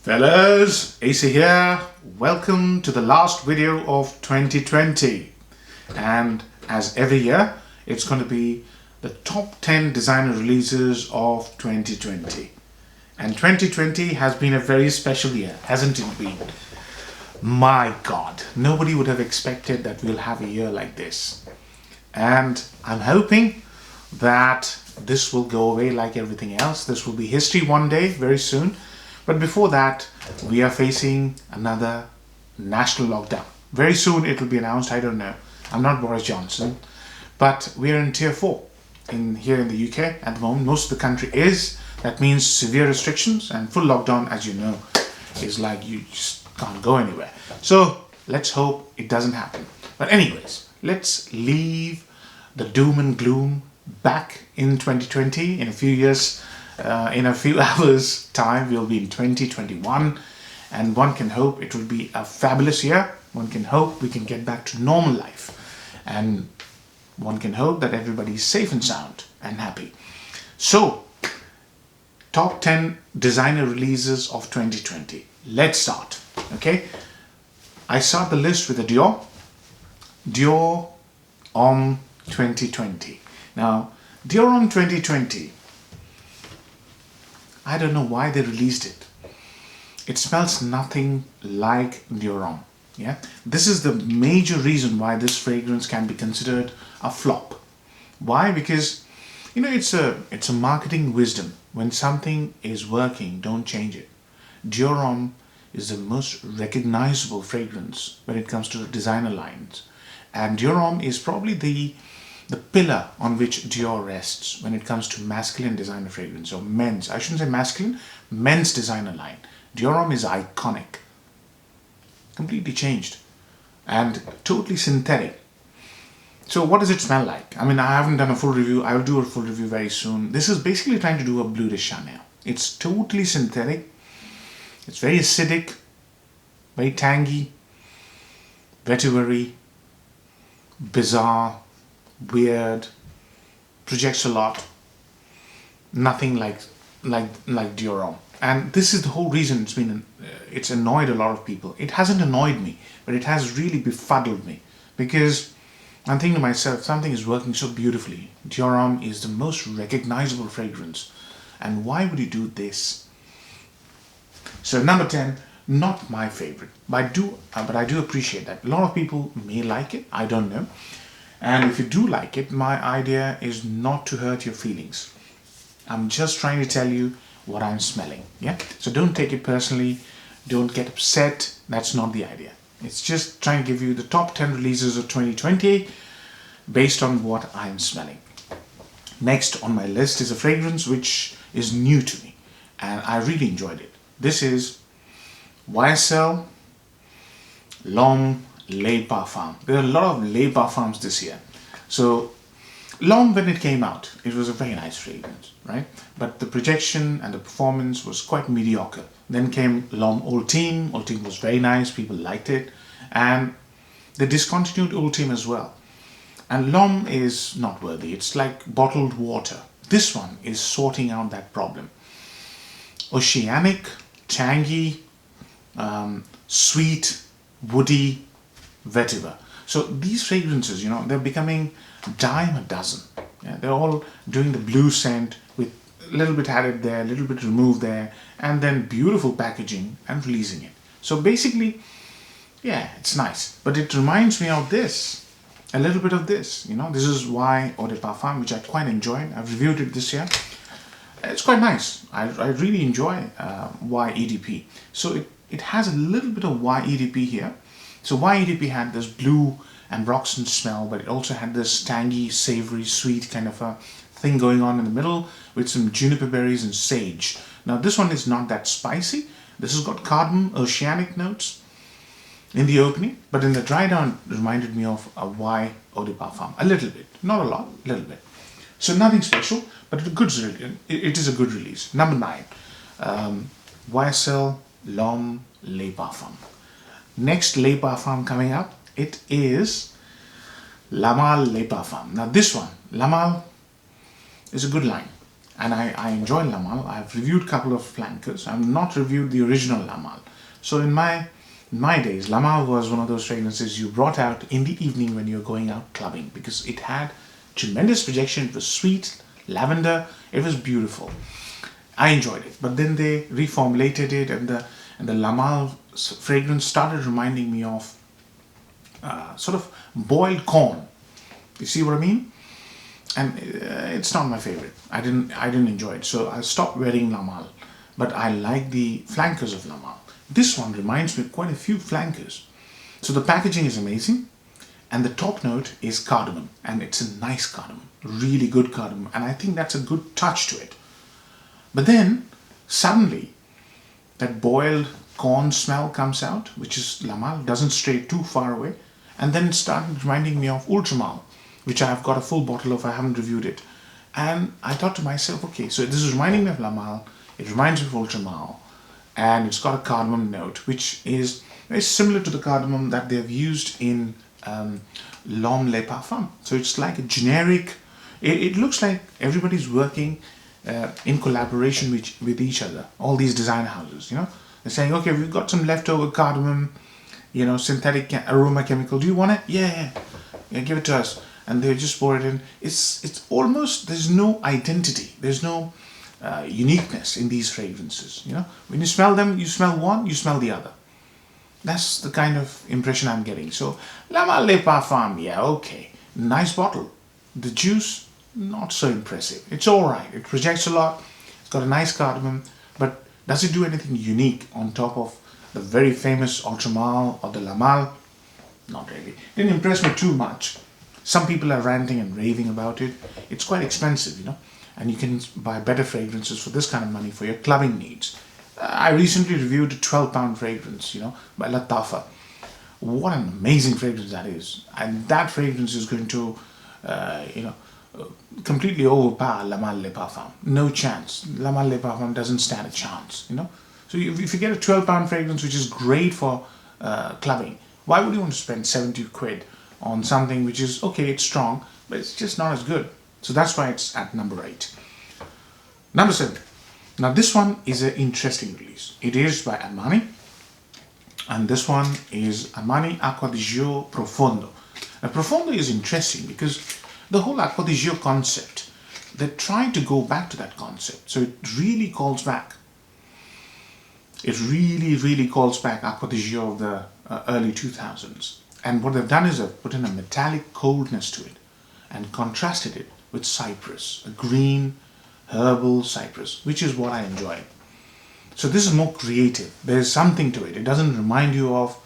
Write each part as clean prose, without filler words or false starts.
Fellas, AC here. Welcome to the last video of 2020. And as every year, it's going to be the top 10 designer releases of 2020. And 2020 has been a very special year, hasn't it been? My God, nobody would have expected that we'll have a year like this. And I'm hoping that this will go away like everything else. This will be history one day, very soon. But before that, we are facing another national lockdown. Very soon it will be announced, I don't know. I'm not Boris Johnson. But we are in tier 4 here in the UK at the moment. Most of the country is. That means severe restrictions and full lockdown, as you know, is like you just can't go anywhere. So let's hope it doesn't happen. But anyways, let's leave the doom and gloom back in 2020. In a few years, in a few hours time, we'll be in 2021, and one can hope it will be a fabulous year. One can hope we can get back to normal life, and one can hope that everybody is safe and sound and happy. So, top 10 designer releases of 2020. Let's start. Okay, I start the list with a Dior Homme 2020. Now, Dior Homme 2020, I don't know why they released it. It smells nothing like Dior Homme. Yeah, this is the major reason why this fragrance can be considered a flop. Why? Because it's a marketing wisdom. When something is working, don't change it. Dior Homme is the most recognizable fragrance when it comes to the designer lines, and Dior Homme is probably the pillar on which Dior rests when it comes to masculine designer fragrance, or men's. I shouldn't say masculine, men's designer line. Dior Homme is iconic. Completely changed and totally synthetic. So what does it smell like? I mean, I haven't done a full review. I will do a full review very soon. This is basically trying to do a Bleu de Chanel. It's totally synthetic. It's very acidic, very tangy, vetiver-y, bizarre, weird, projects a lot. Nothing like Dior Homme. And this is the whole reason it's annoyed a lot of people. It hasn't annoyed me, but it has really befuddled me, because I'm thinking to myself, something is working so beautifully. Dior Homme is the most recognizable fragrance, and why would you do this? So number 10, not my favorite, but I do appreciate that. A lot of people may like it, I don't know. And if you do like it, my idea is not to hurt your feelings. I'm just trying to tell you what I'm smelling. Yeah. So don't take it personally. Don't get upset. That's not the idea. It's just trying to give you the top 10 releases of 2020 based on what I'm smelling. Next on my list is a fragrance which is new to me, and I really enjoyed it. This is YSL L'Homme Le Parfum. There are a lot of Le Parfums this year. So L'Homme, when it came out, it was a very nice fragrance, right? But the projection and the performance was quite mediocre. Then came L'Homme Ultime. Ultime was very nice, people liked it. And they discontinued Ultime as well. And L'Homme is not worthy. It's like bottled water. This one is sorting out that problem. Oceanic, tangy, sweet, woody, vetiver. So these fragrances, they're becoming dime a dozen. Yeah, they're all doing the blue scent with a little bit added there, a little bit removed there, and then beautiful packaging and releasing it. So basically, yeah, it's nice. But it reminds me of this, a little bit of this. This is YSL Le Parfum, which I quite enjoyed. I've reviewed it this year. It's quite nice. I really enjoy YEDP. So it has a little bit of YEDP here. So YEDP had this blue and Roxanne smell, but it also had this tangy, savory, sweet kind of a thing going on in the middle with some juniper berries and sage. Now this one is not that spicy. This has got cardamom, oceanic notes in the opening, but in the dry down it reminded me of a YSL Le Parfum. A little bit, not a lot, a little bit. So nothing special, but it is a good release. Number 9, YSL L'Homme Le Parfum. Next Le Parfum coming up, it is La Malle Le Parfum. Now this one, La Malle, is a good line. and I enjoy L'Homme. I've reviewed a couple of flankers. I've not reviewed the original L'Homme. So in my days, L'Homme was one of those fragrances you brought out in the evening when you're going out clubbing, because it had tremendous projection. It was sweet, lavender. It was beautiful. I enjoyed it. But then they reformulated it, and the L'Homme fragrance started reminding me of sort of boiled corn. You see what I mean? And it's not my favorite. I didn't enjoy it. So I stopped wearing L'Homme. But I like the flankers of L'Homme. This one reminds me of quite a few flankers. So the packaging is amazing, and the top note is cardamom, and it's a nice cardamom, really good cardamom, and I think that's a good touch to it. But then suddenly that boiled corn smell comes out, which is L'Homme, doesn't stray too far away, and then it started reminding me of Ultramal, which I've got a full bottle of. I haven't reviewed it, and I thought to myself, okay, so this is reminding me of L'Homme, it reminds me of Ultramal, and it's got a cardamom note, which is very similar to the cardamom that they've used in L'Homme Le Parfum. So it's like a generic, it looks like everybody's working in collaboration with each other. All these design houses, you know, they're saying, okay, we've got some leftover cardamom, you know, synthetic aroma chemical. Do you want it? Yeah, give it to us. And they just pour it in. It's almost, there's no identity. There's no uniqueness in these fragrances. You know, when you smell them, you smell one, you smell the other. That's the kind of impression I'm getting. So L'Homme Le Parfum, yeah, okay, nice bottle. The juice, not so impressive. It's all right. It projects a lot. It's got a nice cardamom, but does it do anything unique on top of the very famous Ultramal or the L'Homme? Not really. Didn't impress me too much. Some people are ranting and raving about it. It's quite expensive, you know, and you can buy better fragrances for this kind of money for your clubbing needs. I recently reviewed a 12-pound fragrance, you know, by Lattafa. What an amazing fragrance that is. And that fragrance is going to, completely overpower L'Homme Le Parfum. No chance. L'Homme Le Parfum doesn't stand a chance, you know. So if you get a 12-pound fragrance, which is great for clubbing, why would you want to spend 70 quid on something which is, okay, it's strong, but it's just not as good? So that's why it's at number 8. Number 7. Now this one is an interesting release. It is by Armani, and this one is Armani Acqua di Jour Profondo. Now Profondo is interesting because the whole Acqua di Jour concept, they're trying to go back to that concept. So it really calls back. It really calls back Acqua di Jour of the early 2000s. And what they've done is they've put in a metallic coldness to it and contrasted it with cypress, a green herbal cypress, which is what I enjoy. So this is more creative. There's something to it. It doesn't remind you of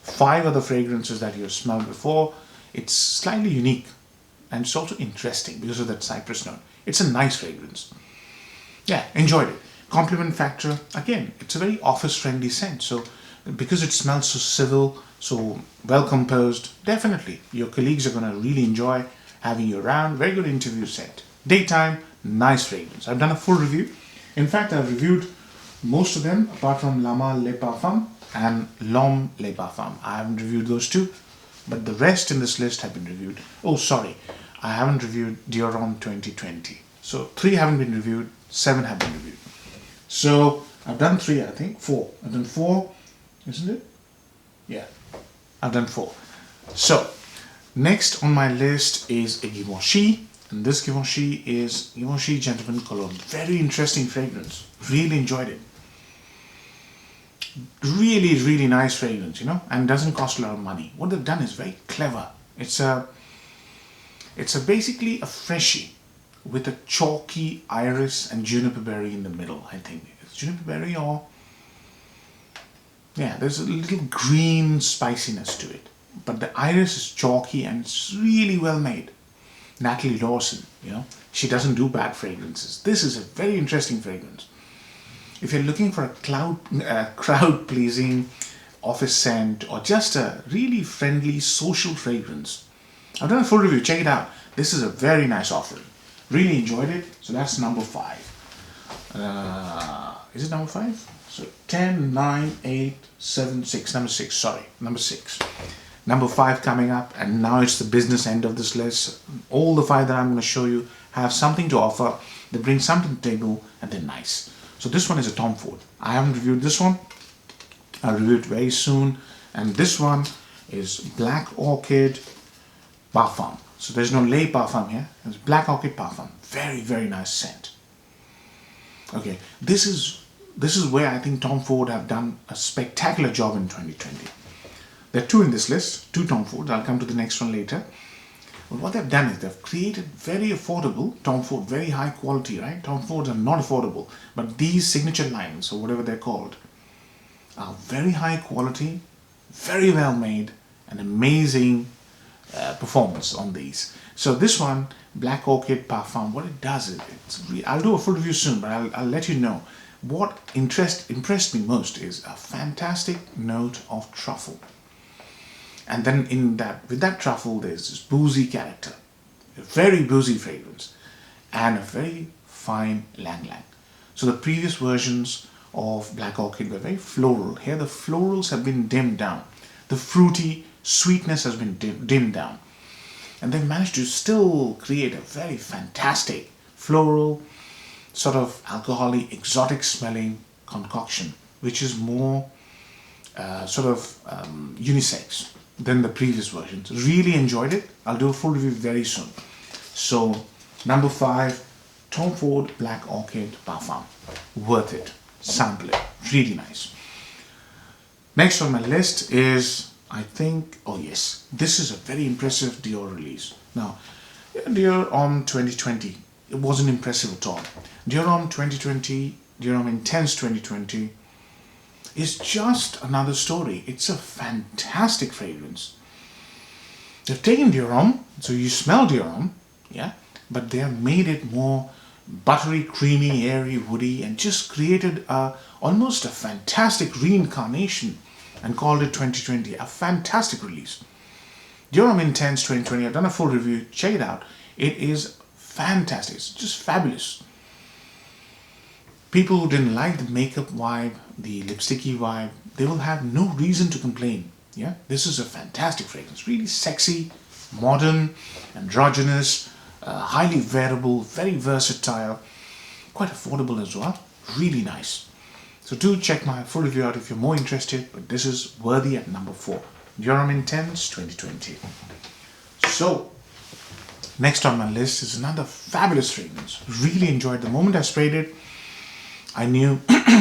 5 other fragrances that you've smelled before. It's slightly unique, and it's also interesting because of that cypress note. It's a nice fragrance. Yeah, enjoyed it. Compliment factor, again, it's a very office friendly scent. So because it smells so civil, so well composed, definitely your colleagues are going to really enjoy having you around. Very good interview scent. Daytime, nice fragrance. I've done a full review. In fact, I've reviewed most of them apart from L'Homme Le Parfum and L'Homme Le Parfum. I haven't reviewed those two, but the rest in this list have been reviewed. Oh, sorry, I haven't reviewed Dior Homme 2020. So 3 haven't been reviewed, 7 have been reviewed. So I've done 3, I think, 4. I've done 4, isn't it? Yeah, I've done 4. So next on my list is a Givenchy. And this Givenchy is Givenchy Gentleman Cologne. Very interesting fragrance. Really enjoyed it. Really nice fragrance, you know, and doesn't cost a lot of money. What they've done is very clever. It's basically a freshie with a chalky iris and juniper berry in the middle, I think. It's juniper berry, or yeah, there's a little green spiciness to it. But the iris is chalky and it's really well made. Natalie Lawson, you know, she doesn't do bad fragrances. This is a very interesting fragrance. If you're looking for a crowd-pleasing office scent, or just a really friendly social fragrance, I've done a full review. Check it out. This is a very nice offering. Really enjoyed it. So that's number 5. Is it number 5? So 10, 9, 8, 7, 6. Number 6. Sorry, number 6. Number 5 coming up, and now it's the business end of this list. All the 5 that I'm going to show you have something to offer, they bring something to the table, and they're nice. So this one is a Tom Ford. I haven't reviewed this one. I'll review it very soon. And this one is Black Orchid Parfum. So there's no Le Parfum here. It's Black Orchid Parfum. Very, very nice scent. Okay, this is where I think Tom Ford have done a spectacular job in 2020. There are two in this list, two Tom Fords. I'll come to the next one later. But what they've done is they've created very affordable Tom Ford, very high quality, right? Tom Fords are not affordable, but these signature lines, or whatever they're called, are very high quality, very well made, and amazing performance on these. So this one, Black Orchid Parfum, what it does is, I'll do a full review soon, but I'll let you know. What impressed me most is a fantastic note of truffle. And then with that truffle, there's this boozy character, a very boozy fragrance, and a very fine lang lang. So the previous versions of Black Orchid were very floral. Here the florals have been dimmed down. The fruity sweetness has been dimmed down. And they managed to still create a very fantastic floral, sort of alcoholic, exotic smelling concoction, which is more unisex than the previous versions. Really enjoyed it. I'll do a full review very soon. So number 5, Tom Ford Black Orchid Parfum. Worth it. Sample it. Really nice. Next on my list is, I think, oh yes, this is a very impressive Dior release. Now, Dior Homme 2020, it wasn't impressive at all. Dior Homme 2020, Dior Homme Intense 2020 is just another story. It's a fantastic fragrance. They've taken Dior Homme, so you smell Dior Homme, yeah, but they have made it more buttery, creamy, airy, woody, and just created almost a fantastic reincarnation and called it 2020. A fantastic release. Dior Homme Intense 2020, I've done a full review, check it out. It is fantastic, it's just fabulous. People who didn't like the makeup vibe, the lipsticky vibe, they will have no reason to complain. Yeah, this is a fantastic fragrance, really sexy, modern, androgynous, highly wearable, very versatile, quite affordable as well, really nice. So do check my full review out if you're more interested, but this is worthy at number 4, Dior Homme Intense 2020. So next on my list is another fabulous fragrance. Really enjoyed the moment I sprayed it. I knew,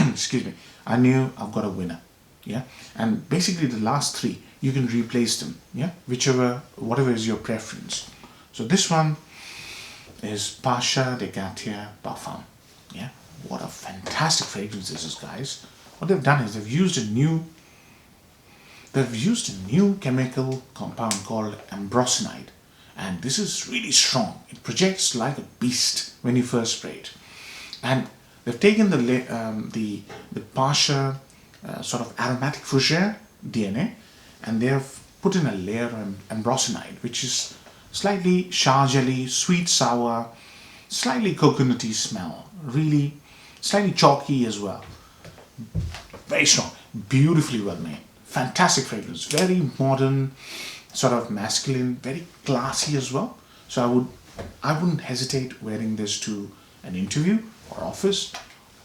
excuse me, I knew I've got a winner, yeah? And basically the last 3, you can replace them, yeah? Whatever is your preference. So this one is Pasha de Gaultier Parfum, yeah? What a fantastic fragrance this is, guys. What they've done is they've used a new chemical compound called ambrosinide. And this is really strong. It projects like a beast when you first spray it. And they've taken the Pasha sort of aromatic fougere DNA, and they have put in a layer of ambrosinide, which is slightly chargelly, sweet, sour, slightly coconutty smell, really slightly chalky as well. Very strong, beautifully well made, fantastic fragrance, very modern, sort of masculine, very classy as well. So I wouldn't hesitate wearing this to an interview or office,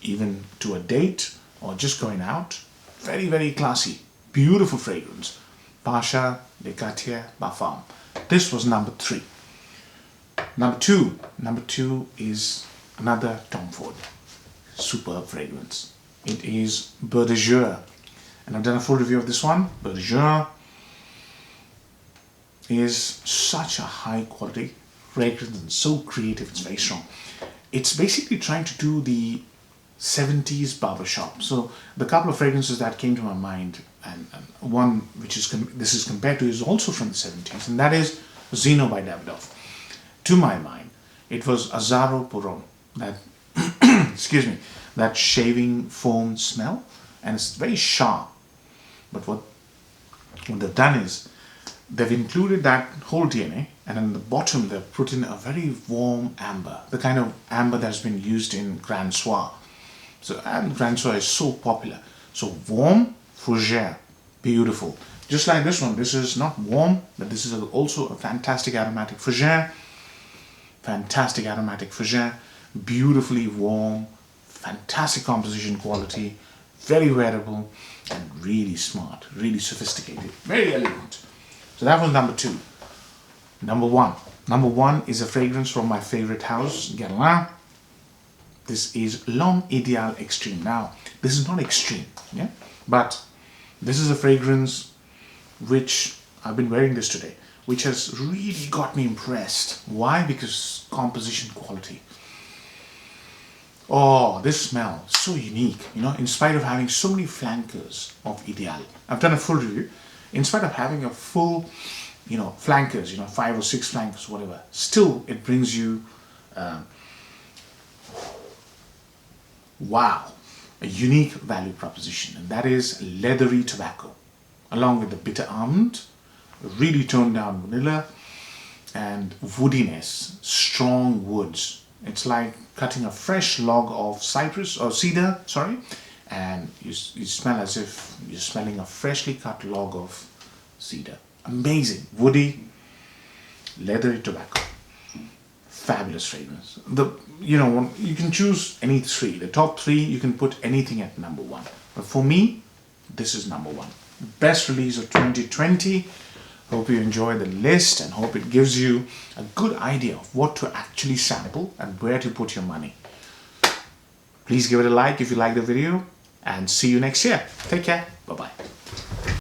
even to a date or just going out. Very, very classy, beautiful fragrance. Pasha de Gaultier Parfum. This was number 3. Number 2 is another Tom Ford. Superb fragrance. It is Beau de Jour. And I've done a full review of this one. Beau de Jour is such a high quality fragrance and so creative, it's very strong. It's basically trying to do the 70s barbershop. So the couple of fragrances that came to my mind, and one which is this is compared to, is also from the 70s, and that is Zeno by Davidoff. To my mind, it was Azzaro Puron, that excuse me, that shaving foam smell, and it's very sharp. But what they've done is they've included that whole DNA, and in the bottom they've put in a very warm amber, the kind of amber that's been used in Grand Soir. So, and Grand Soir is so popular. So warm fougere, beautiful. Just like this one, this is not warm, but this is also a fantastic aromatic fougere. fantastic aromatic fragrance, beautifully warm, fantastic composition quality, very wearable, and really smart, really sophisticated, very elegant. So that was number 2. Number 1. Number 1 is a fragrance from my favorite house, Guerlain. This is L'Homme Ideal Extreme. Now, this is not extreme, yeah, but this is a fragrance which I've been wearing this today, which has really got me impressed. Why? Because composition quality. Oh, this smell, so unique, you know, in spite of having so many flankers of Ideal. I've done a full review. In spite of having a full, you know, flankers, you know, 5 or 6 flankers, whatever, still it brings you, wow, a unique value proposition, and that is leathery tobacco, along with the bitter almond, really toned down vanilla, and woodiness, strong woods. It's like cutting a fresh log of cypress or cedar, sorry, and you smell as if you're smelling a freshly cut log of cedar. Amazing, woody, leathery tobacco. Fabulous fragrance. You can choose any 3. The top 3, you can put anything at number 1. But for me, this is number 1. Best release of 2020. Hope you enjoy the list and hope it gives you a good idea of what to actually sample and where to put your money. Please give it a like if you like the video, and see you next year. Take care. Bye-bye.